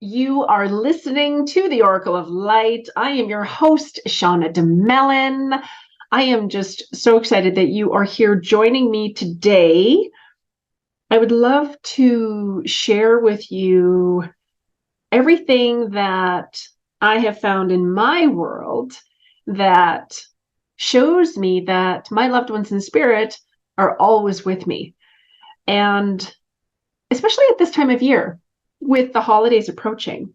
You are listening to the Oracle of Light. I am your host, Shauna Domalain. I am just so excited that you are here joining me today. I would love to share with you everything that I have found in my world that shows me that my loved ones in spirit are always with me. And especially at this time of year, with the holidays approaching,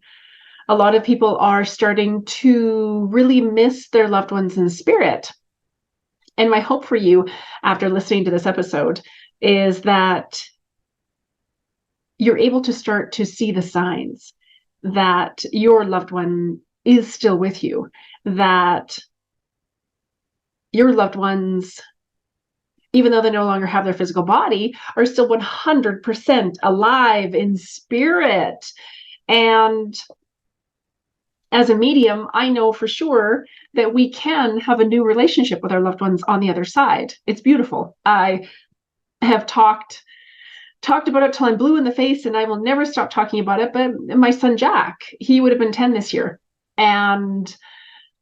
a lot of people are starting to really miss their loved ones in spirit. And my hope for you after listening to this episode is that you're able to start to see the signs that your loved one is still with you, that your loved ones, even though they no longer have their physical body, are still 100% alive in spirit. And as a medium, I know for sure that we can have a new relationship with our loved ones on the other side. It's beautiful. I have talked about it till I'm blue in the face, and I will never stop talking about it. But my son Jack, he would have been 10 this year, and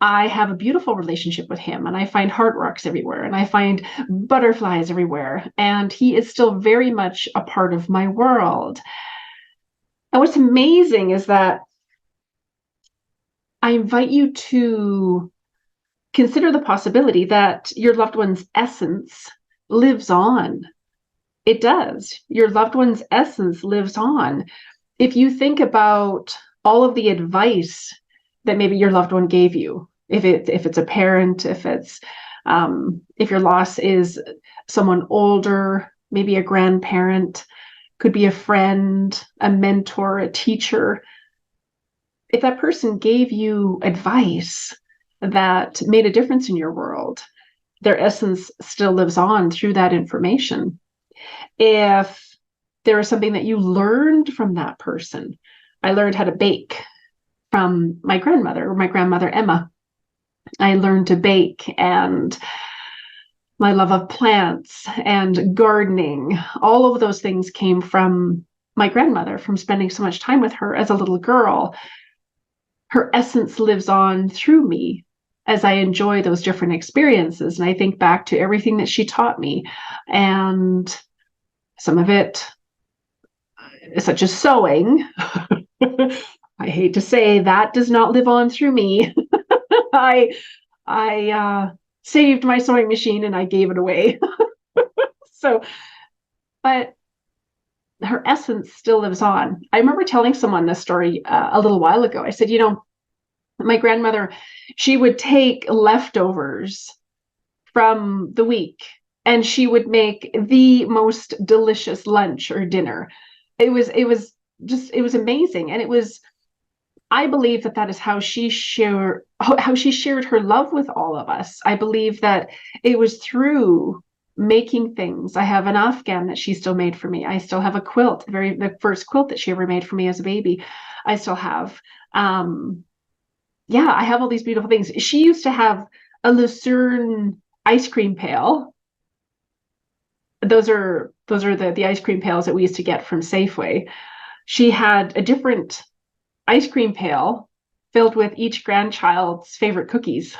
I have a beautiful relationship with him, and I find heart rocks everywhere, and I find butterflies everywhere, and he is still very much a part of my world. And what's amazing is that I invite you to consider the possibility that your loved one's essence lives on. It does. Your loved one's essence lives on. If you think about all of the advice that maybe your loved one gave you, if it's a parent, if your loss is someone older, maybe a grandparent, could be a friend, a mentor, a teacher. If that person gave you advice that made a difference in your world, their essence still lives on through that information. If there is something that you learned from that person, I learned how to bake from my grandmother Emma. I learned to bake, and my love of plants and gardening, all of those things came from my grandmother, from spending so much time with her as a little girl. Her essence lives on through me as I enjoy those different experiences. And I think back to everything that she taught me, and some of it, such as sewing, I hate to say that does not live on through me. I saved my sewing machine and I gave it away. So, but her essence still lives on. I remember telling someone this story a little while ago. I said, my grandmother, she would take leftovers from the week and she would make the most delicious lunch or dinner. It was amazing. And I believe that is how she shared her love with all of us. I believe that it was through making things. I have an Afghan that she still made for me. I still have a quilt, the first quilt that she ever made for me as a baby. I still have. I have all these beautiful things. She used to have a Lucerne ice cream pail. Those are the ice cream pails that we used to get from Safeway. She had a different ice cream pail filled with each grandchild's favorite cookies.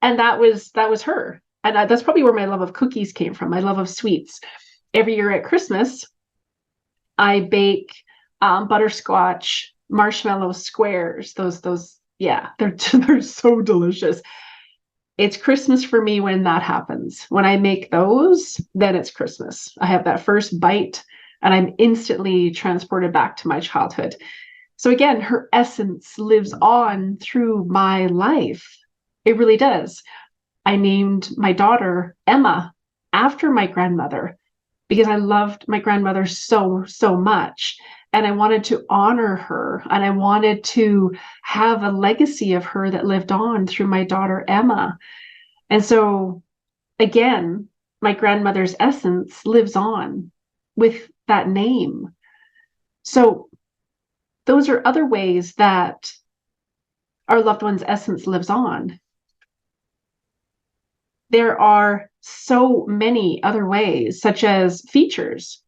And that was her. And that's probably where my love of cookies came from, my love of sweets. Every year at Christmas, I bake butterscotch marshmallow squares. They're so delicious. It's Christmas for me when that happens. When I make those, then it's Christmas. I have that first bite and I'm instantly transported back to my childhood. So again, her essence lives on through my life. It really does. I named my daughter Emma after my grandmother because I loved my grandmother so, so much. And I wanted to honor her, and I wanted to have a legacy of her that lived on through my daughter Emma. And so again, my grandmother's essence lives on with that name. So those are other ways that our loved one's essence lives on. There are so many other ways, such as features.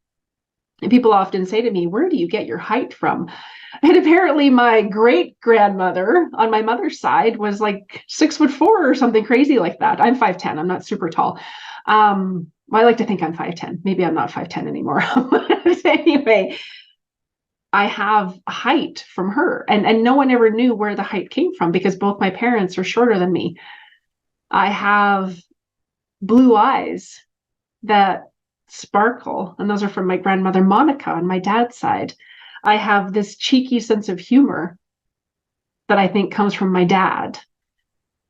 And people often say to me, where do you get your height from? And apparently my great grandmother on my mother's side was like 6'4" or something crazy like that. I'm 5'10". I'm not super tall. Well, I like to think I'm 5'10". Maybe I'm not 5'10" anymore. Anyway, I have height from her, and no one ever knew where the height came from because both my parents are shorter than me. I have blue eyes that sparkle, and those are from my grandmother Monica on my dad's side. I have this cheeky sense of humor that I think comes from my dad,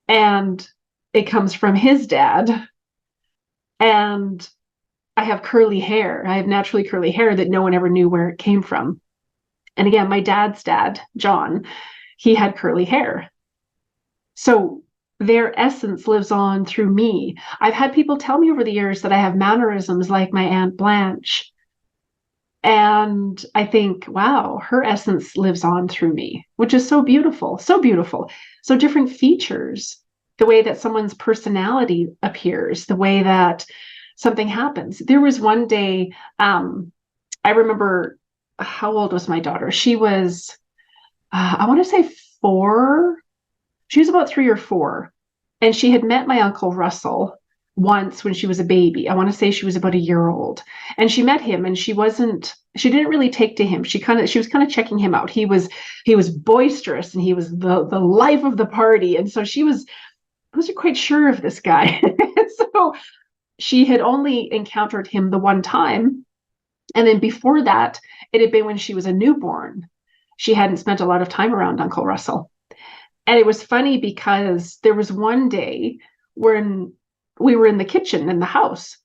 and it comes from his dad. And I have curly hair. I have naturally curly hair that no one ever knew where it came from. And again, my dad's dad, John, he had curly hair. So their essence lives on through me. I've had people tell me over the years that I have mannerisms like my Aunt Blanche. And I think, wow, her essence lives on through me, which is so beautiful, so beautiful. So different features, the way that someone's personality appears, the way that something happens. There was one day, I remember, how old was my daughter? She was, I want to say 4. She was about 3 or 4. And she had met my Uncle Russell once when she was a baby. I want to say she was about a year old. And she met him, and she didn't really take to him. She was kind of checking him out. He was boisterous, and he was the life of the party. And so I wasn't quite sure of this guy. So she had only encountered him the one time. And then before that, it had been when she was a newborn. She hadn't spent a lot of time around Uncle Russell. And it was funny because there was one day when we were in the kitchen in the house,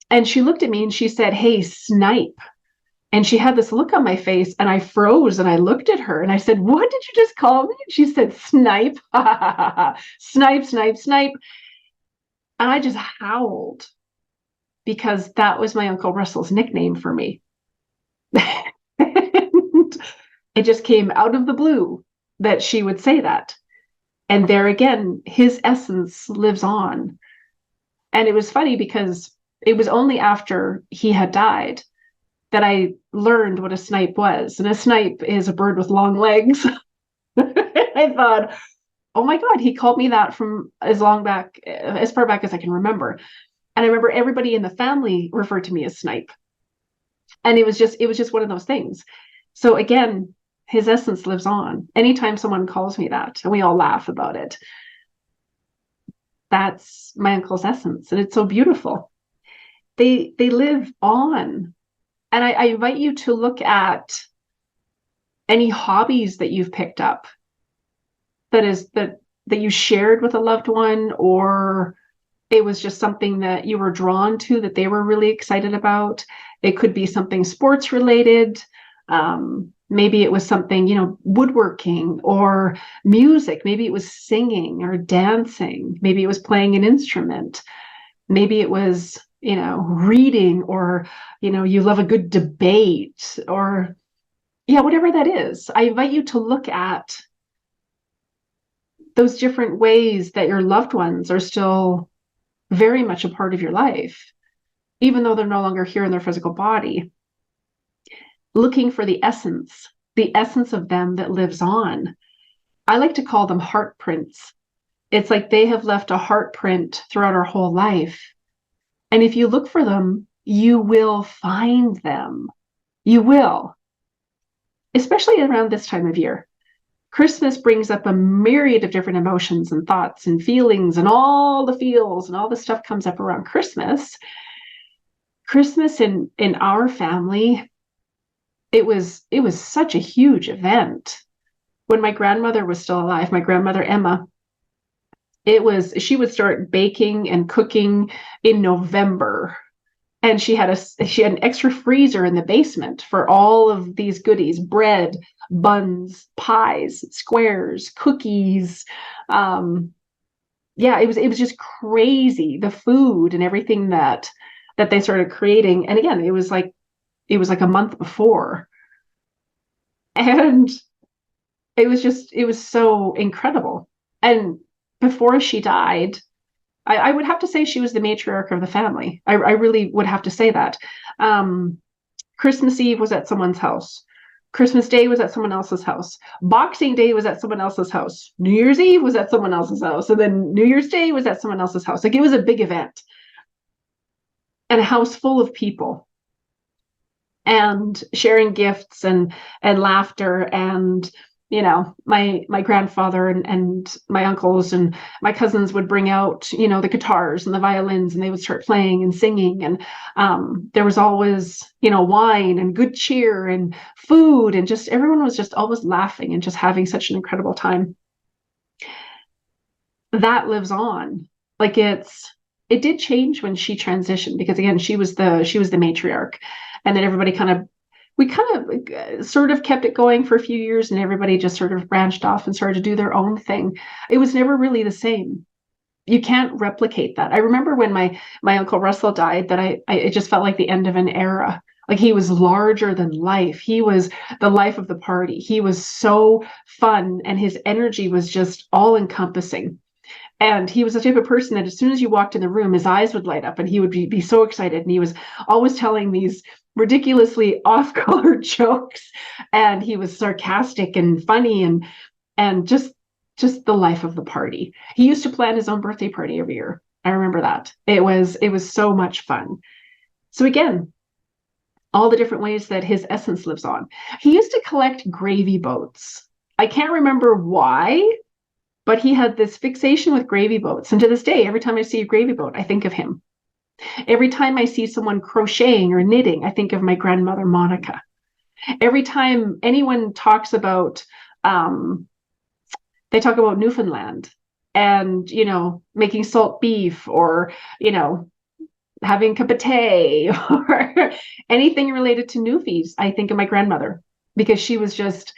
and she looked at me and she said, "Hey, Snipe." And she had this look on my face, and I froze, and I looked at her and I said, "What did you just call me?" And she said, "Snipe." Snipe, snipe, snipe. And I just howled because that was my Uncle Russell's nickname for me. It just came out of the blue that she would say that. And there again, his essence lives on. And it was funny because it was only after he had died that I learned what a snipe was. And a snipe is a bird with long legs. I thought, oh my God, he called me that from as far back as I can remember. And I remember everybody in the family referred to me as Snipe. And it was just one of those things. So again, his essence lives on. Anytime someone calls me that, and we all laugh about it, that's my uncle's essence. And it's so beautiful. They live on. And I invite you to look at any hobbies that you've picked up that you shared with a loved one, or it was just something that you were drawn to that they were really excited about. It could be something sports related. Maybe it was something, woodworking or music. Maybe it was singing or dancing. Maybe it was playing an instrument. Maybe it was, reading, or, you love a good debate, or, yeah, whatever that is. I invite you to look at those different ways that your loved ones are still very much a part of your life, even though they're no longer here in their physical body. Looking for the essence of them that lives on. I like to call them heart prints. It's like they have left a heart print throughout our whole life. And if you look for them, you will find them. You will. Especially around this time of year. Christmas brings up a myriad of different emotions and thoughts and feelings, and all the feels and all the stuff comes up around Christmas. Christmas in our family, it was such a huge event. When my grandmother was still alive, my grandmother Emma, she would start baking and cooking in November. And she had an extra freezer in the basement for all of these goodies: bread, buns, pies, squares, cookies. It was just crazy, the food and everything that they started creating. And again, it was like a month before. And it was so incredible. And before she died, I would have to say she was the matriarch of the family. I really would have to say that. Christmas Eve was at someone's house. Christmas Day was at someone else's house. Boxing Day was at someone else's house. New Year's Eve was at someone else's house. And then New Year's Day was at someone else's house. Like, it was a big event and a house full of people, and sharing gifts and laughter. And my grandfather and my uncles and my cousins would bring out the guitars and the violins, and they would start playing and singing. And there was always wine and good cheer and food, and just everyone was just always laughing and just having such an incredible time. That lives on. Like, it did change when she transitioned, because again, she was the matriarch. And then we sort of kept it going for a few years, and everybody just sort of branched off and started to do their own thing. It was never really the same. You can't replicate that. I remember when my Uncle Russell died, that it just felt like the end of an era. Like, he was larger than life. He was the life of the party. He was so fun, and his energy was just all encompassing. And he was the type of person that as soon as you walked in the room, his eyes would light up and he would be so excited. And he was always telling these ridiculously off-color jokes. And he was sarcastic and funny and just the life of the party. He used to plan his own birthday party every year. I remember that. It was so much fun. So again, all the different ways that his essence lives on. He used to collect gravy boats. I can't remember why, but he had this fixation with gravy boats. And to this day, every time I see a gravy boat, I think of him. Every time I see someone crocheting or knitting, I think of my grandmother, Monica. Every time anyone talks about, they talk about Newfoundland and, making salt beef, or, having cup of tea, or anything related to Newfies, I think of my grandmother, because she was just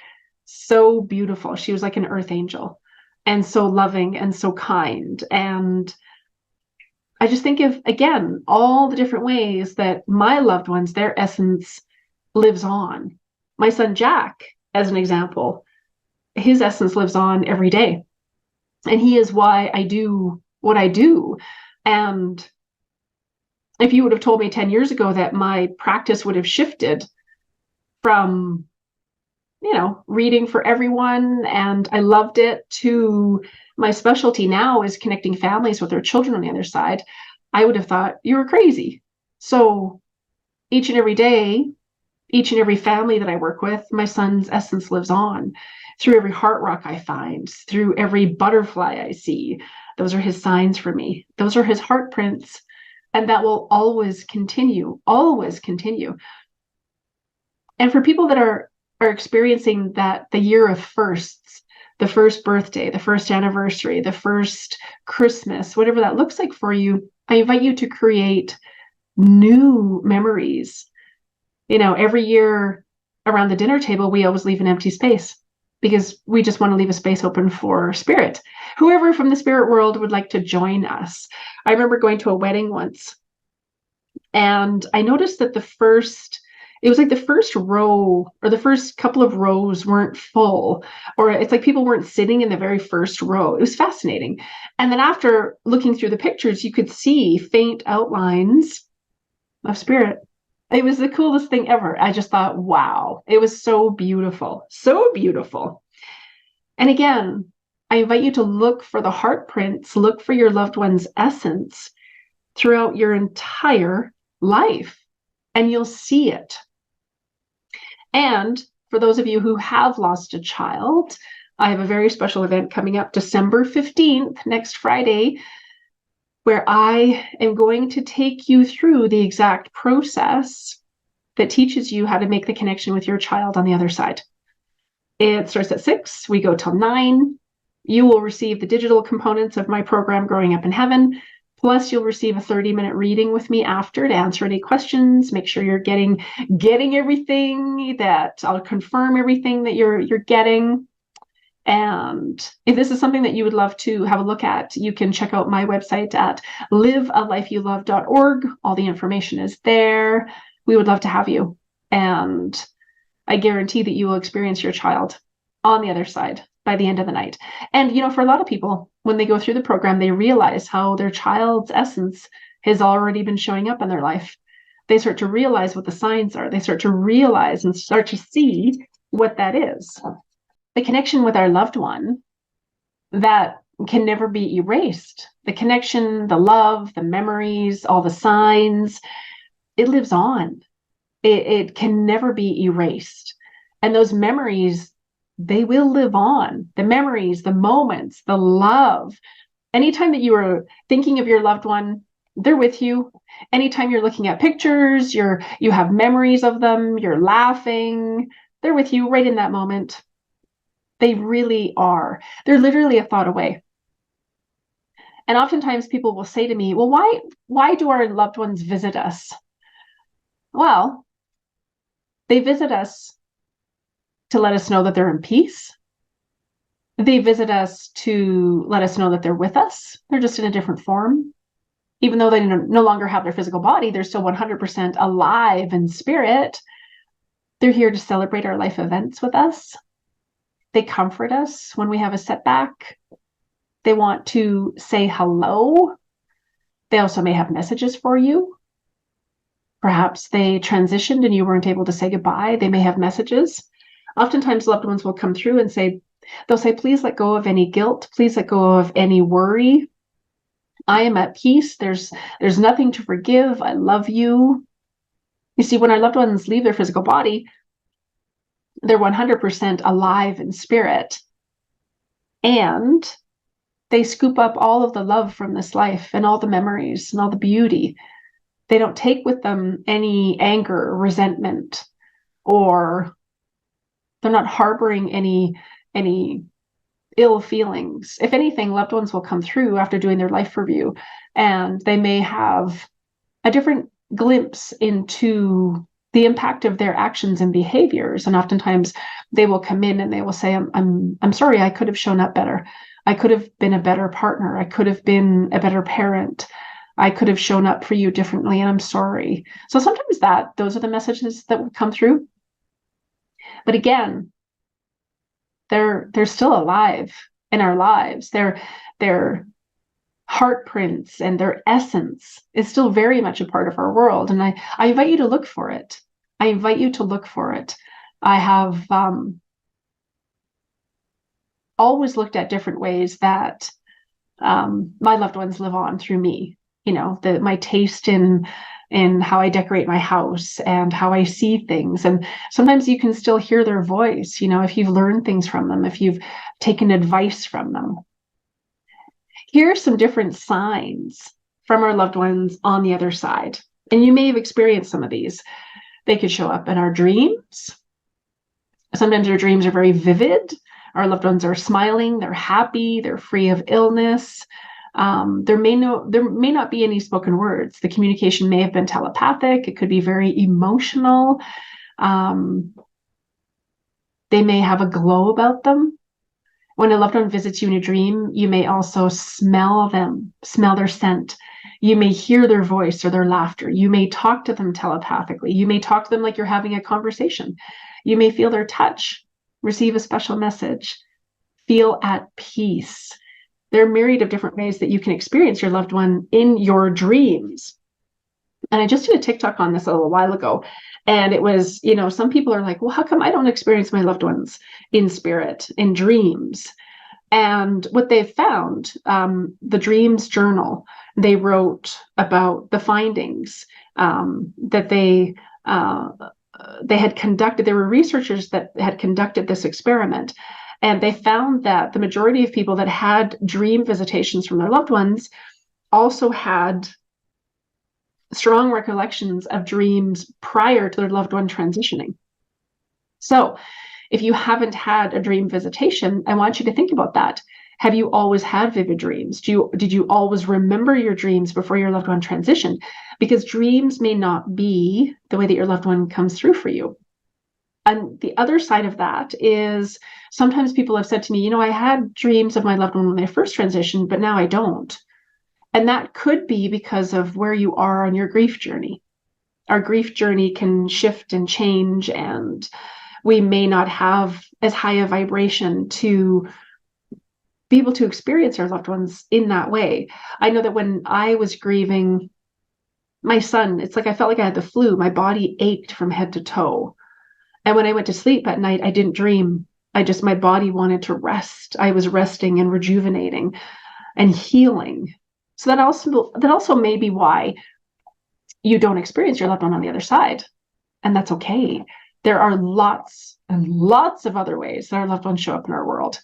so beautiful. She was like an earth angel, and so loving and so kind. And I just think of, again, all the different ways that my loved ones, their essence lives on. My son, Jack, as an example, his essence lives on every day. And he is why I do what I do. And if you would have told me 10 years ago that my practice would have shifted from reading for everyone, and I loved it, to my specialty now is connecting families with their children on the other side, I would have thought you were crazy. So each and every day, each and every family that I work with, my son's essence lives on through every heart rock I find, through every butterfly I see. Those are his signs for me. Those are his heart prints. And that will always continue, always continue. And for people that are experiencing that, the year of firsts, the first birthday, the first anniversary, the first Christmas, whatever that looks like for you, I invite you to create new memories. Every year around the dinner table, we always leave an empty space, because we just want to leave a space open for spirit. Whoever from the spirit world would like to join us. I remember going to a wedding once, and I noticed that the first row, or the first couple of rows, weren't full, or it's like people weren't sitting in the very first row. It was fascinating. And then after looking through the pictures, you could see faint outlines of spirit. It was the coolest thing ever. I just thought, wow, it was so beautiful, so beautiful. And again, I invite you to look for the heart prints, look for your loved one's essence throughout your entire life, and you'll see it. And for those of you who have lost a child, I have a very special event coming up December 15th, next Friday, where I am going to take you through the exact process that teaches you how to make the connection with your child on the other side. It starts at 6, we go till 9. You will receive the digital components of my program, Growing Up in Heaven. Plus, you'll receive a 30-minute reading with me after to answer any questions, make sure you're getting everything, that I'll confirm everything that you're getting. And if this is something that you would love to have a look at, you can check out my website at livealifeyoulove.org. All the information is there. We would love to have you. And I guarantee that you will experience your child on the other side by the end of the night. And, for a lot of people, when they go through the program, they realize how their child's essence has already been showing up in their life. they start to realize what the signs are. They start to realize and start to see what that is. The connection with our loved one that can never be erased. The connection, the love, the memories, all the signs, it lives on. It can never be erased. And those memories, they will live on. The memories, the moments, the love. Anytime that you are thinking of your loved one, they're with you. Anytime you're looking at pictures, you have memories of them, you're laughing, they're with you right in that moment. They really are. They're literally a thought away. And oftentimes people will say to me, well, why do our loved ones visit us? Well, they visit us to let us know that they're in peace. They visit us to let us know that they're with us. They're just in a different form. Even though they no longer have their physical body, they're still 100% alive in spirit. They're here to celebrate our life events with us. They comfort us when we have a setback. They want to say hello. They also may have messages for you. Perhaps they transitioned and you weren't able to say goodbye. They may have messages. Oftentimes loved ones will come through and they'll say, please let go of any guilt. Please let go of any worry. I am at peace. There's nothing to forgive. I love you. You see, when our loved ones leave their physical body, they're 100% alive in spirit. And they scoop up all of the love from this life and all the memories and all the beauty. They don't take with them any anger, resentment, or they're not harboring any ill feelings. If anything, loved ones will come through after doing their life review, and they may have a different glimpse into the impact of their actions and behaviors. And oftentimes they will come in and they will say, I'm sorry, I could have shown up better. I could have been a better partner. I could have been a better parent. I could have shown up for you differently, and I'm sorry. So sometimes those are the messages that would come through. But again, they're still alive in our lives. Their heart prints and their essence is still very much a part of our world. And I invite you to look for it. I invite you to look for it. I have always looked at different ways that my loved ones live on through me. You know, my taste in how I decorate my house and how I see things. And sometimes you can still hear their voice, you know, if you've learned things from them, if you've taken advice from them. Here are some different signs from our loved ones on the other side. And you may have experienced some of these. They could show up in our dreams. Sometimes our dreams are very vivid. Our loved ones are smiling, they're happy, they're free of illness. There may not be any spoken words. The communication may have been telepathic. It could be very emotional. They may have a glow about them. When a loved one visits you in a dream, you may also smell them, smell their scent. You may hear their voice or their laughter. You may talk to them telepathically. You may talk to them like you're having a conversation. You may feel their touch, receive a special message, feel at peace. There are a myriad of different ways that you can experience your loved one in your dreams. And I just did a TikTok on this a little while ago. And it was, you know, some people are like, well, how come I don't experience my loved ones in spirit, in dreams? And what they've found, the Dreams Journal, they wrote about the findings that they had conducted. There were researchers that had conducted this experiment. And they found that the majority of people that had dream visitations from their loved ones also had strong recollections of dreams prior to their loved one transitioning. So if you haven't had a dream visitation, I want you to think about that. Have you always had vivid dreams? Did you always remember your dreams before your loved one transitioned? Because dreams may not be the way that your loved one comes through for you. And the other side of that is sometimes people have said to me, you know, I had dreams of my loved one when they first transitioned, but now I don't. And that could be because of where you are on your grief journey. Our grief journey can shift and change, and we may not have as high a vibration to be able to experience our loved ones in that way. I know that when I was grieving My son, it's like I felt like I had the flu. My body ached from head to toe. And when I went to sleep at night, I didn't dream. My body wanted to rest. I was resting and rejuvenating and healing. So that also may be why you don't experience your loved one on the other side. And that's okay. There are lots and lots of other ways that our loved ones show up in our world.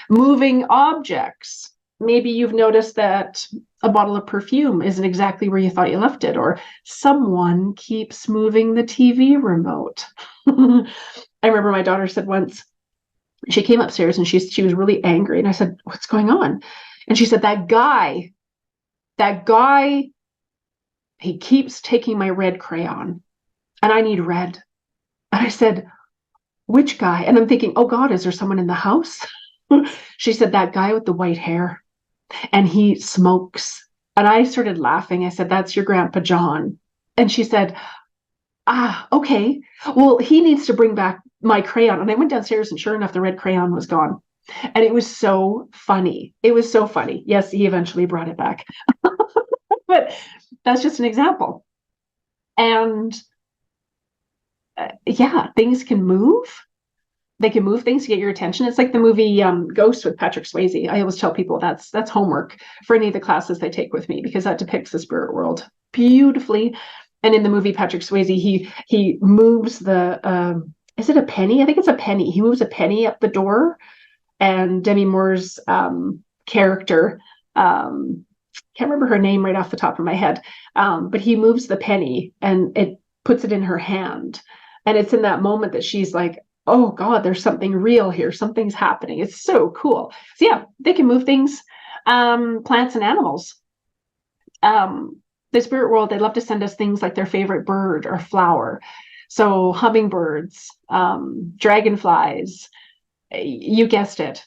Moving objects. Maybe you've noticed that a bottle of perfume isn't exactly where you thought you left it, or someone keeps moving the TV remote. I remember my daughter said once, she came upstairs and she was really angry. And I said, "What's going on?" And she said, that guy, he keeps taking my red crayon and I need red. And I said, "Which guy?" And I'm thinking, oh God, is there someone in the house? She said, that guy with the white hair, and he smokes. And I started laughing. I said, that's your Grandpa John. And she said, okay. Well, he needs to bring back my crayon. And I went downstairs and sure enough, the red crayon was gone. And it was so funny. It was so funny. Yes, he eventually brought it back. But that's just an example. And yeah, things can move. They can move things to get your attention. It's like the movie Ghost with Patrick Swayze. I always tell people that's homework for any of the classes they take with me, because that depicts the spirit world beautifully. And in the movie Patrick Swayze, he moves the is it a penny? I think it's a penny. He moves a penny up the door, and Demi Moore's character, can't remember her name right off the top of my head, but he moves the penny and it puts it in her hand. And it's in that moment that she's like, oh God, there's something real here. Something's happening. It's so cool. So yeah, they can move things. Plants and animals. The spirit world, they love to send us things like their favorite bird or flower. So hummingbirds, dragonflies, you guessed it.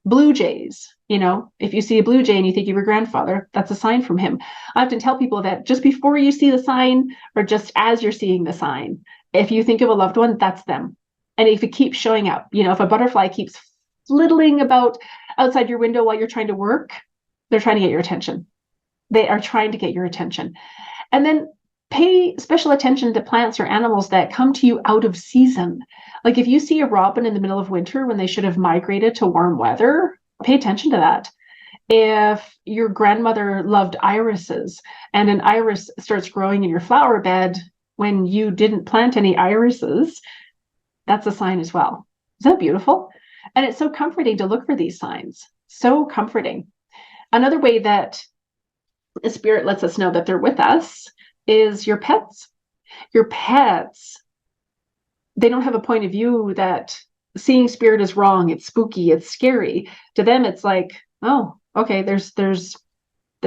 Blue jays. If you see a blue jay and you think of your grandfather, that's a sign from him. I often tell people that just before you see the sign, or just as you're seeing the sign, if you think of a loved one, that's them. And if it keeps showing up, if a butterfly keeps flittling about outside your window while you're trying to work, they're trying to get your attention. They are trying to get your attention. And then pay special attention to plants or animals that come to you out of season. Like if you see a robin in the middle of winter when they should have migrated to warm weather, pay attention to that. If your grandmother loved irises and an iris starts growing in your flower bed when you didn't plant any irises, that's a sign as well. Is that beautiful? And it's so comforting to look for these signs. So comforting. Another way that the spirit lets us know that they're with us is your pets. Your pets, they don't have a point of view that seeing spirit is wrong, it's spooky, it's scary. To them, it's like, oh, okay, there's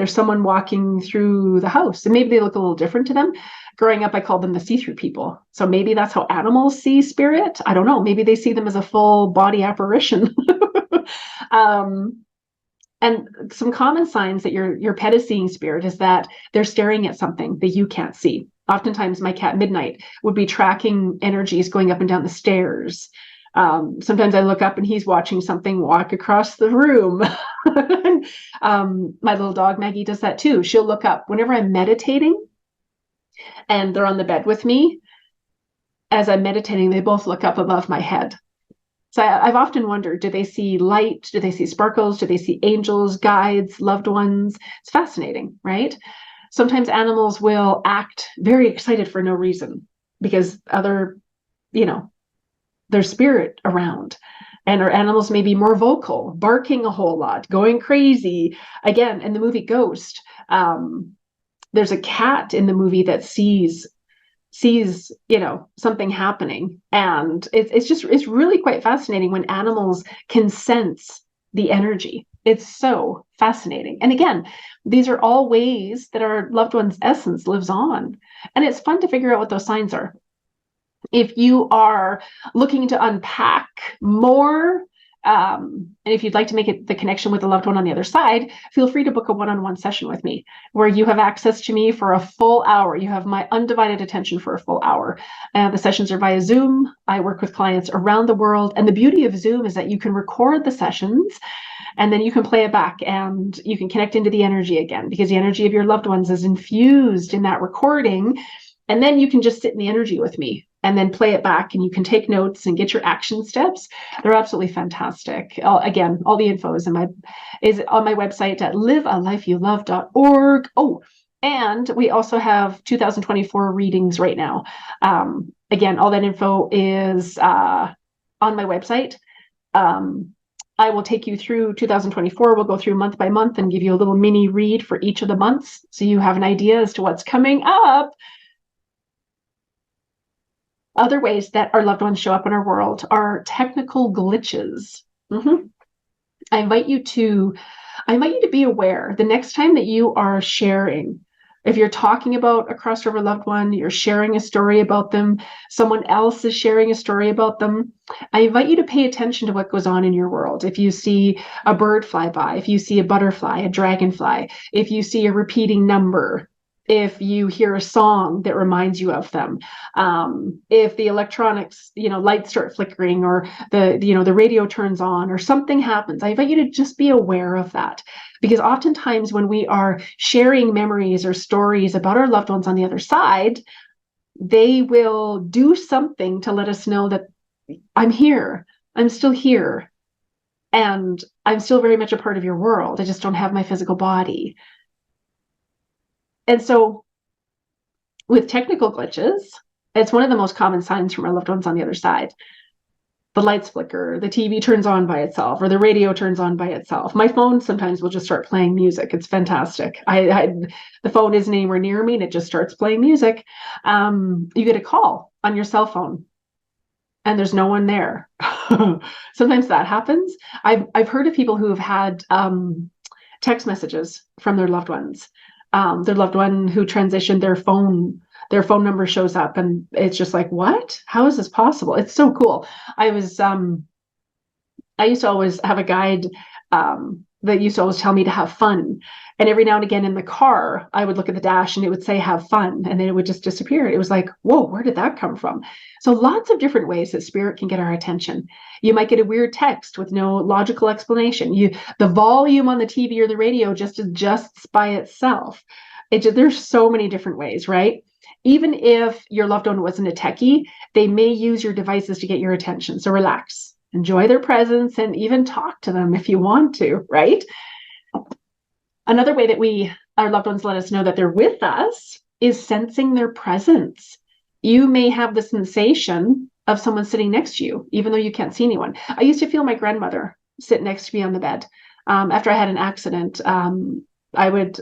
someone walking through the house. And maybe they look a little different to them. Growing up, I called them the see-through people. So maybe that's how animals see spirit. I don't know. Maybe they see them as a full body apparition. And some common signs that your pet is seeing spirit is that they're staring at something that you can't see. Oftentimes, my cat Midnight would be tracking energies going up and down the stairs. Sometimes I look up and he's watching something walk across the room. My little dog Maggie does that too. She'll look up whenever I'm meditating and they're on the bed with me. As I'm meditating, they both look up above my head. So I've often wondered, do they see light? Do they see sparkles? Do they see angels, guides, loved ones? It's fascinating, right? Sometimes animals will act very excited for no reason because there's spirit around. And our animals may be more vocal, barking a whole lot, going crazy. Again, in the movie Ghost, there's a cat in the movie that sees something happening, and it's really quite fascinating when animals can sense the energy. It's so fascinating. And again, these are all ways that our loved one's essence lives on, and it's fun to figure out what those signs are. If you are looking to unpack more, and if you'd like to make it the connection with a loved one on the other side, feel free to book a one-on-one session with me where you have access to me for a full hour. You have my undivided attention for a full hour. The sessions are via Zoom. I work with clients around the world. And the beauty of Zoom is that you can record the sessions And then you can play it back and you can connect into the energy again, because the energy of your loved ones is infused in that recording. And then you can just sit in the energy with me and then play it back, and you can take notes and get your action steps. They're absolutely fantastic. Again, all the info is on my website at livealifeyoulove.org. Oh, and we also have 2024 readings right now. Again, all that info is on my website. I will take you through 2024. We'll go through month by month and give you a little mini read for each of the months, so you have an idea as to what's coming up. Other ways that our loved ones show up in our world are technical glitches. I invite you to be aware the next time that you are sharing. If you're talking about a crossover loved one, you're sharing a story about them, someone else is sharing a story about them, I invite you to pay attention to what goes on in your world. If you see a bird fly by, if you see a butterfly, a dragonfly, if you see a repeating number, if you hear a song that reminds you of them, if the electronics, lights start flickering, or the radio turns on, or something happens, I invite you to just be aware of that. Because oftentimes when we are sharing memories or stories about our loved ones on the other side, they will do something to let us know that I'm here, I'm still here, and I'm still very much a part of your world. I just don't have my physical body. And so with technical glitches, it's one of the most common signs from our loved ones on the other side. The lights flicker, the TV turns on by itself, or the radio turns on by itself. My phone sometimes will just start playing music. It's fantastic. The phone isn't anywhere near me and it just starts playing music. You get a call on your cell phone and there's no one there. Sometimes that happens. I've heard of people who have had text messages from their loved ones. Their loved one who transitioned, their phone number shows up, and it's just like, what? How is this possible? It's so cool. I used to always have a guide that used to always tell me to have fun. And every now and again in the car, I would look at the dash and it would say, have fun. And then it would just disappear. It was like, whoa, where did that come from? So lots of different ways that spirit can get our attention. You might get a weird text with no logical explanation. The volume on the TV or the radio just adjusts by itself. There's so many different ways, right? Even if your loved one wasn't a techie, they may use your devices to get your attention. So relax, enjoy their presence, and even talk to them if you want to, right? Another way that our loved ones let us know that they're with us is sensing their presence. You may have the sensation of someone sitting next to you, even though you can't see anyone. I used to feel my grandmother sit next to me on the bed. After I had an accident, I would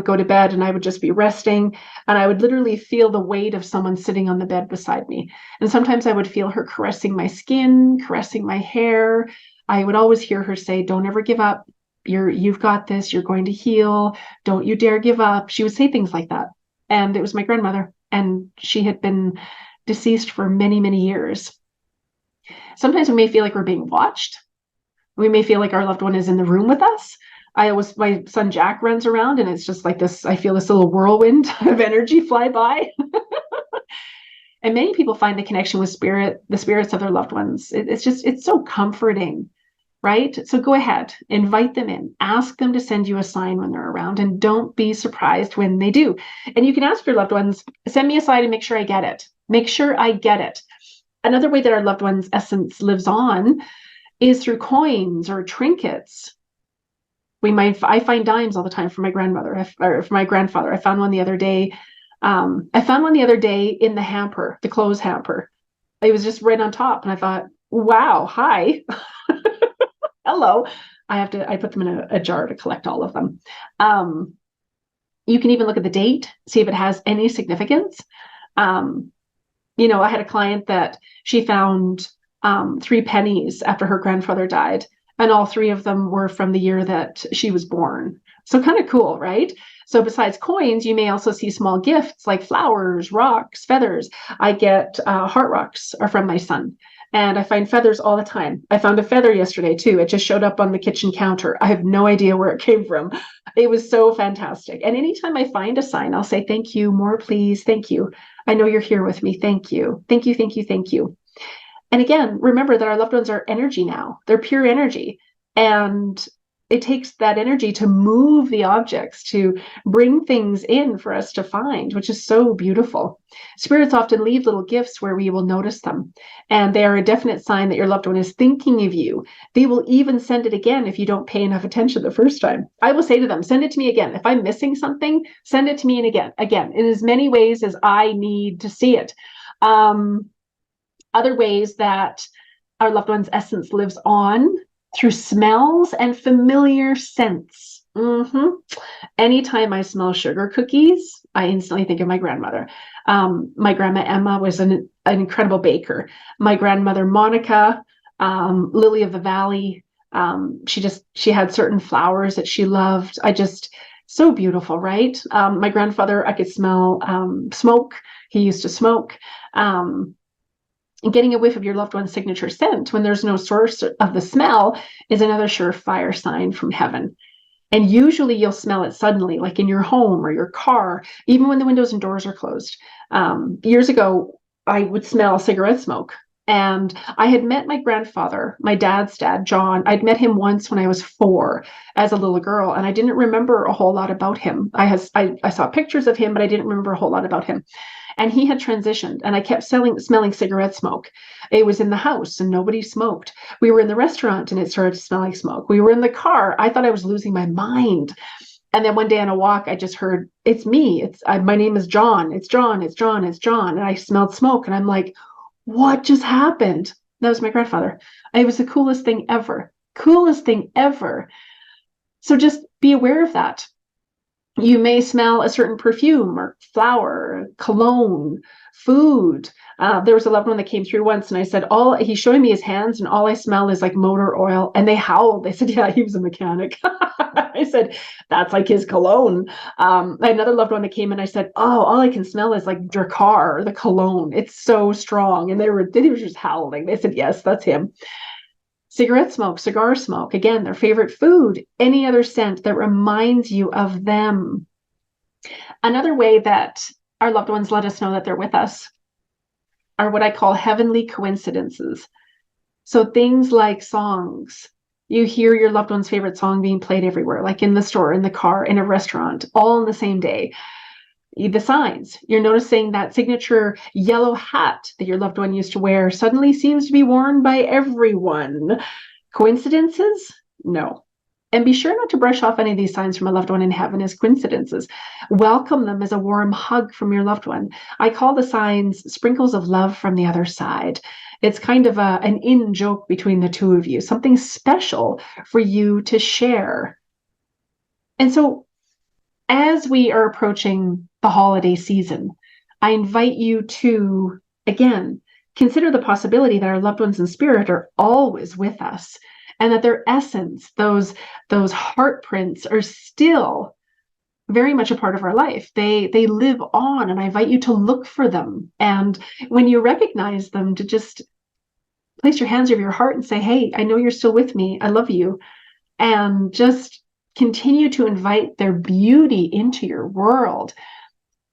go to bed and I would just be resting, and I would literally feel the weight of someone sitting on the bed beside me. And sometimes I would feel her caressing my skin, caressing my hair. I would always hear her say, don't ever give up. You've got this. You're going to heal. Don't you dare give up. She would say things like that. And it was my grandmother, and she had been deceased for many, many years. Sometimes we may feel like we're being watched. We may feel like our loved one is in the room with us. My son Jack runs around, and it's just like this, I feel this little whirlwind of energy fly by. And many people find the connection with the spirits of their loved ones. It's so comforting, right? So go ahead, invite them in, ask them to send you a sign when they're around, and don't be surprised when they do. And you can ask your loved ones, send me a sign and make sure I get it. Make sure I get it. Another way that our loved one's essence lives on is through coins or trinkets. I find dimes all the time for my grandmother or for my grandfather. I found one the other day. In the hamper, the clothes hamper. It was just right on top, and I thought, wow, hi. Hello. I put them in a jar to collect all of them. You can even look at the date, see if it has any significance. I had a client that she found 3 pennies after her grandfather died, and all 3 of them were from the year that she was born. So kind of cool, right? So besides coins, you may also see small gifts like flowers, rocks, feathers. I get heart rocks are from my son, and I find feathers all the time. I found a feather yesterday too. It just showed up on the kitchen counter. I have no idea where it came from. It was so fantastic. And anytime I find a sign, I'll say, thank you, more please, thank you. I know you're here with me. Thank you. Thank you, thank you, thank you. And again, remember that our loved ones are energy now. They're pure energy. And it takes that energy to move the objects, to bring things in for us to find, which is so beautiful. Spirits often leave little gifts where we will notice them, and they are a definite sign that your loved one is thinking of you. They will even send it again if you don't pay enough attention the first time. I will say to them, send it to me again. If I'm missing something, send it to me again, in as many ways as I need to see it. Other ways that our loved one's essence lives on: through smells and familiar scents. Anytime I smell sugar cookies, I instantly think of my grandmother. My grandma Emma was an incredible baker. My grandmother Monica, Lily of the Valley, she had certain flowers that she loved. So beautiful, right? My grandfather, I could smell smoke. He used to smoke. And getting a whiff of your loved one's signature scent when there's no source of the smell is another surefire sign from heaven. And usually you'll smell it suddenly, like in your home or your car, even when the windows and doors are closed. Years ago, I would smell cigarette smoke. And I had met my grandfather, my dad's dad, John. I'd met him once when I was 4 as a little girl, and I didn't remember a whole lot about him. I saw pictures of him, but I didn't remember a whole lot about him. And he had transitioned, and I kept smelling cigarette smoke. It was in the house and nobody smoked. We were in the restaurant and it started to smell like smoke. We were in the car. I thought I was losing my mind. And then one day on a walk, I just heard, it's me. My name is John. It's John. It's John. It's John. And I smelled smoke, and I'm like, what just happened? That was my grandfather. It was the coolest thing ever. Coolest thing ever. So just be aware of that. You may smell a certain perfume or flower, cologne, food. There was a loved one that came through once, and I said, he's showing me his hands, and all I smell is like motor oil. And they howled. They said, yeah, he was a mechanic. I said, that's like his cologne. I had another loved one that came, and I said, all I can smell is like Drakkar, the cologne. It's so strong. And they were just howling. They said, yes, that's him. Cigarette smoke, cigar smoke, again, their favorite food, any other scent that reminds you of them. Another way that our loved ones let us know that they're with us are what I call heavenly coincidences. So things like songs. You hear your loved one's favorite song being played everywhere, like in the store, in the car, in a restaurant, all on the same day. The signs. You're noticing that signature yellow hat that your loved one used to wear suddenly seems to be worn by everyone. Coincidences? No. And be sure not to brush off any of these signs from a loved one in heaven as coincidences. Welcome them as a warm hug from your loved one. I call the signs sprinkles of love from the other side. It's kind of an in-joke between the two of you, something special for you to share. And so as we are approaching the holiday season, I invite you to, again, consider the possibility that our loved ones in spirit are always with us, and that their essence, those heart prints, are still very much a part of our life. They live on, and I invite you to look for them. And when you recognize them, to just place your hands over your heart and say, hey, I know you're still with me. I love you. And just continue to invite their beauty into your world.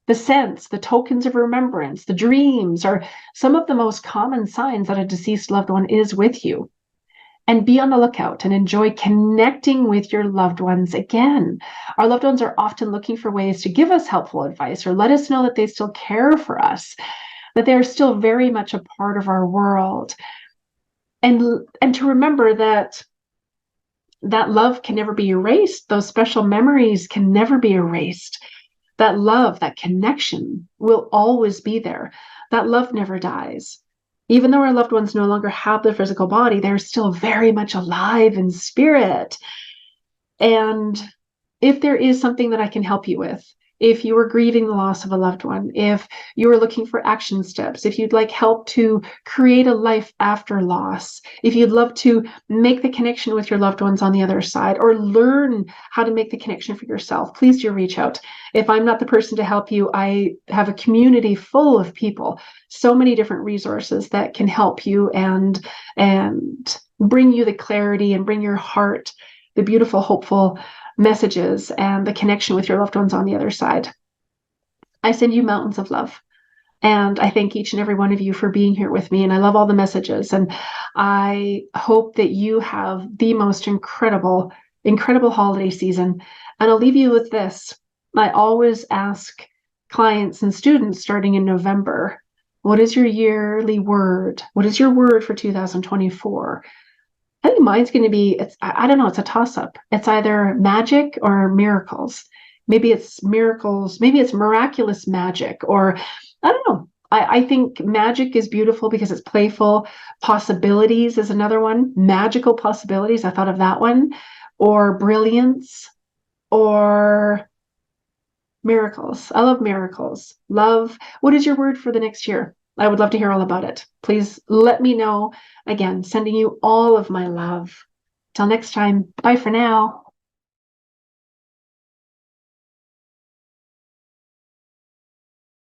The scents, the tokens of remembrance, the dreams are some of the most common signs that a deceased loved one is with you. And be on the lookout and enjoy connecting with your loved ones again. Our loved ones are often looking for ways to give us helpful advice or let us know that they still care for us, that they're still very much a part of our world. And to remember that love can never be erased. Those special memories can never be erased. That love, that connection will always be there. That love never dies. Even though our loved ones no longer have their physical body, they're still very much alive in spirit. And if there is something that I can help you with, if you are grieving the loss of a loved one, if you are looking for action steps, if you'd like help to create a life after loss, if you'd love to make the connection with your loved ones on the other side, or learn how to make the connection for yourself, please do reach out. If I'm not the person to help you, I have a community full of people, so many different resources that can help you and bring you the clarity and bring your heart the beautiful, hopeful messages and the connection with your loved ones on the other side. I send you mountains of love. And I thank each and every one of you for being here with me. And I love all the messages. And I hope that you have the most incredible incredible holiday season. And I'll leave you with this. I always ask clients and students starting in November, what is your yearly word? What is your word for 2024? I think mine's going to be, I don't know, it's a toss up. It's either magic or miracles. Maybe it's miracles, maybe it's miraculous magic, or I don't know. I think magic is beautiful because it's playful. Possibilities is another one. Magical possibilities. I thought of that one. Or brilliance, or miracles. I love miracles. Love. What is your word for the next year? I would love to hear all about it. Please let me know. Again, sending you all of my love. Till next time. Bye for now.